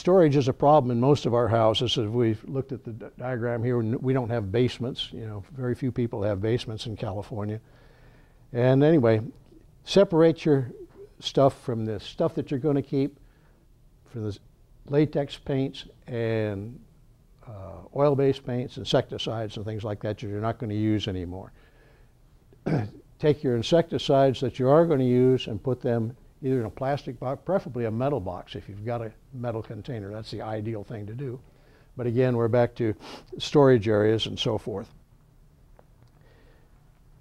storage is a problem in most of our houses. As we've looked at the diagram here, we don't have basements. You know, very few people have basements in California. And anyway, separate your stuff from the stuff that you're going to keep, for the latex paints and oil-based paints, insecticides and things like that you're not going to use anymore. Take your insecticides that you are going to use and put them either in a plastic box, preferably a metal box if you've got a metal container. That's the ideal thing to do. But again, we're back to storage areas and so forth.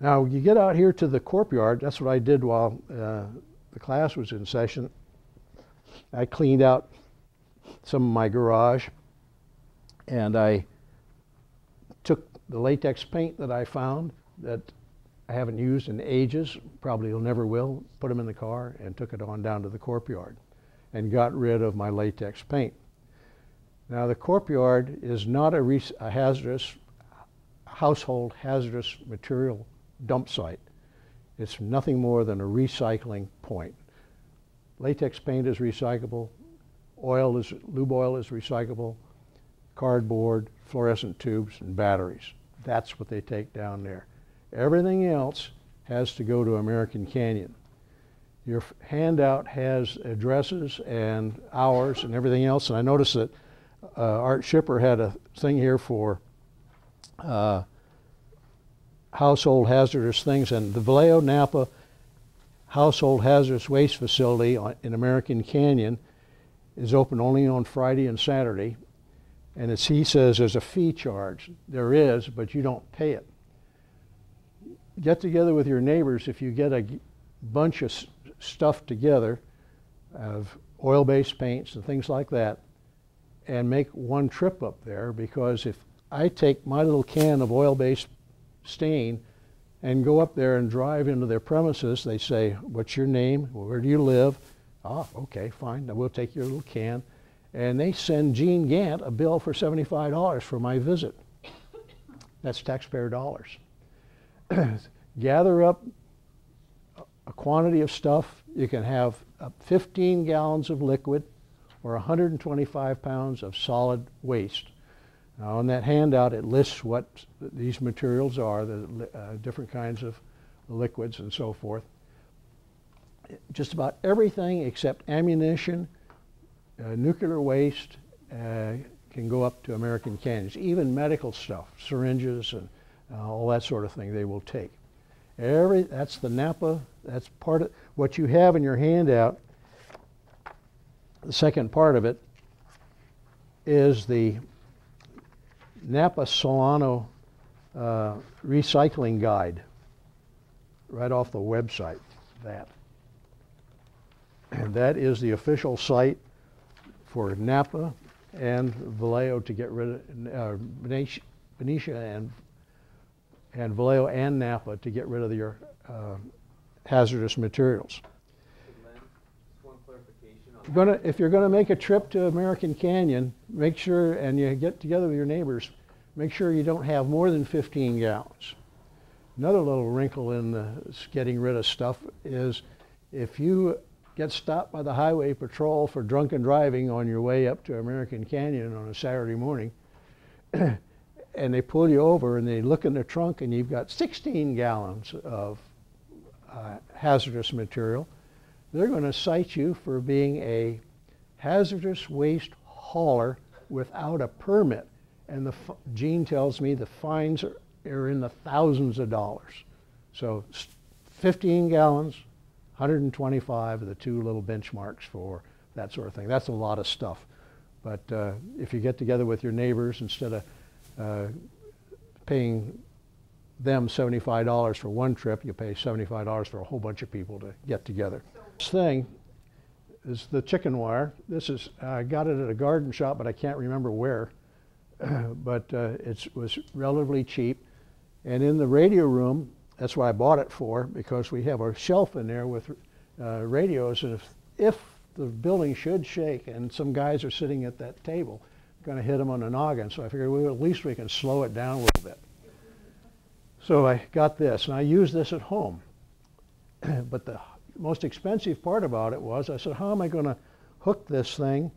Now, you get out here to the corp yard. That's what I did while the class was in session. I cleaned out some of my garage, and I took the latex paint that I found that I haven't used in ages, probably never will, put them in the car and took it on down to the corp yard and got rid of my latex paint. Now, the corp yard is not a hazardous, household hazardous material dump site. It's nothing more than a recycling point. Latex paint is recyclable, lube oil is recyclable, cardboard, fluorescent tubes, and batteries. That's what they take down there. Everything else has to go to American Canyon. Your handout has addresses and hours and everything else, and I noticed that Art Shipper had a thing here for household hazardous things, and the Vallejo Napa Household Hazardous Waste Facility in American Canyon is open only on Friday and Saturday, and as he says, there's a fee charge. There is, but you don't pay it. Get together with your neighbors. If you get a bunch of stuff together of oil-based paints and things like that, and make one trip up there, because if I take my little can of oil-based stain and go up there and drive into their premises, they say, what's your name? Where do you live? Ah, okay, fine. Now we'll take your little can. And they send Gene Gant a bill for $75 for my visit. That's taxpayer dollars. Gather up a quantity of stuff. You can have 15 gallons of liquid or 125 pounds of solid waste. Now, on that handout, it lists what these materials are, the different kinds of liquids and so forth. Just about everything except ammunition, nuclear waste can go up to American Canyons. Even medical stuff, syringes and all that sort of thing, they will take. That's the Napa. That's part of what you have in your handout. The second part of it is the Napa Solano recycling guide, right off the website. And that is the official site for Napa and Vallejo to get rid of Benicia and Vallejo and Napa to get rid of your hazardous materials. If you're going to make a trip to American Canyon, make sure, and you get together with your neighbors, make sure you don't have more than 15 gallons. Another little wrinkle in getting rid of stuff is if you get stopped by the highway patrol for drunken driving on your way up to American Canyon on a Saturday morning, and they pull you over and they look in the trunk and you've got 16 gallons of hazardous material, they're going to cite you for being a hazardous waste hauler without a permit. And Gene tells me the fines are in the thousands of dollars. So 15 gallons, 125 are the two little benchmarks for that sort of thing. That's a lot of stuff. But if you get together with your neighbors, instead of paying them $75 for one trip, you pay $75 for a whole bunch of people to get together. This thing is the chicken wire. This is, I got it at a garden shop, but I can't remember where. But it was relatively cheap. And in the radio room, that's what I bought it for, because we have a shelf in there with radios, and if the building should shake and some guys are sitting at that table, going to hit them on the noggin. So I figured, well, at least we can slow it down a little bit. So I got this, and I use this at home. But the most expensive part about it was, I said, how am I going to hook this thing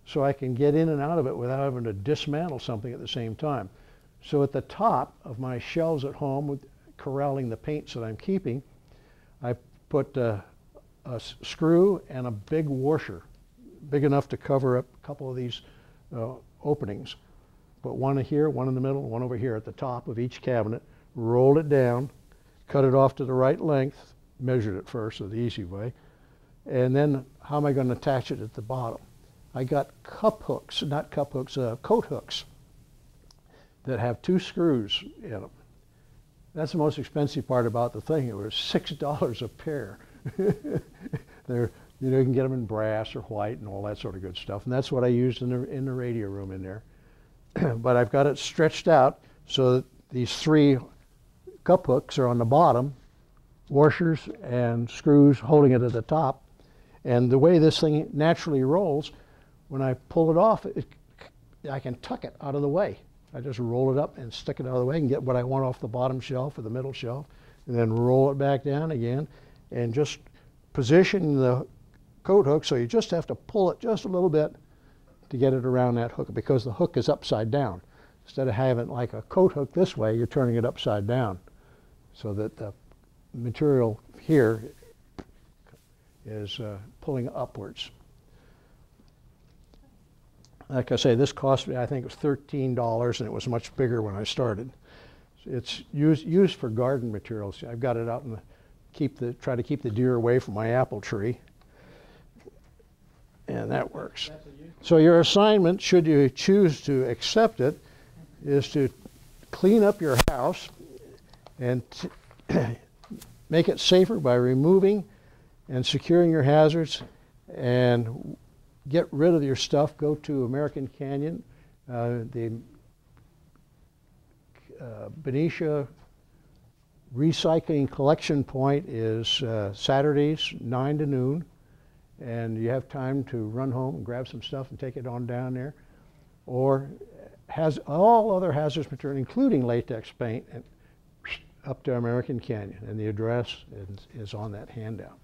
so I can get in and out of it without having to dismantle something at the same time. So at the top of my shelves at home, with corralling the paints that I'm keeping, I put a screw and a big washer, big enough to cover up a couple of these openings. Put one here, one in the middle, one over here at the top of each cabinet, rolled it down, cut it off to the right length, measured it first, so the easy way, and then how am I going to attach it at the bottom? I got cup hooks, not cup hooks, coat hooks that have 2 screws in them. That's the most expensive part about the thing. It was $6 a pair. They're, you know, you can get them in brass or white and all that sort of good stuff. And that's what I used in the radio room in there. But I've got it stretched out so that these 3 cup hooks are on the bottom, washers and screws holding it at the top. And the way this thing naturally rolls, when I pull it off, I can tuck it out of the way. I just roll it up and stick it out of the way and get what I want off the bottom shelf or the middle shelf, and then roll it back down again and just position the coat hook so you just have to pull it just a little bit to get it around that hook, because the hook is upside down. Instead of having like a coat hook this way, you're turning it upside down so that the material here is pulling upwards. Like I say, this cost me, I think it was $13, and it was much bigger when I started. It's used for garden materials. I've got it out in the, try to keep the deer away from my apple tree. And that works. So your assignment, should you choose to accept it, is to clean up your house and make it safer by removing and securing your hazards, and get rid of your stuff. Go to American Canyon. The Benicia recycling collection point is Saturdays, 9 to noon. And you have time to run home and grab some stuff and take it on down there. Or has all other hazardous material, including latex paint, and up to American Canyon. And the address is on that handout.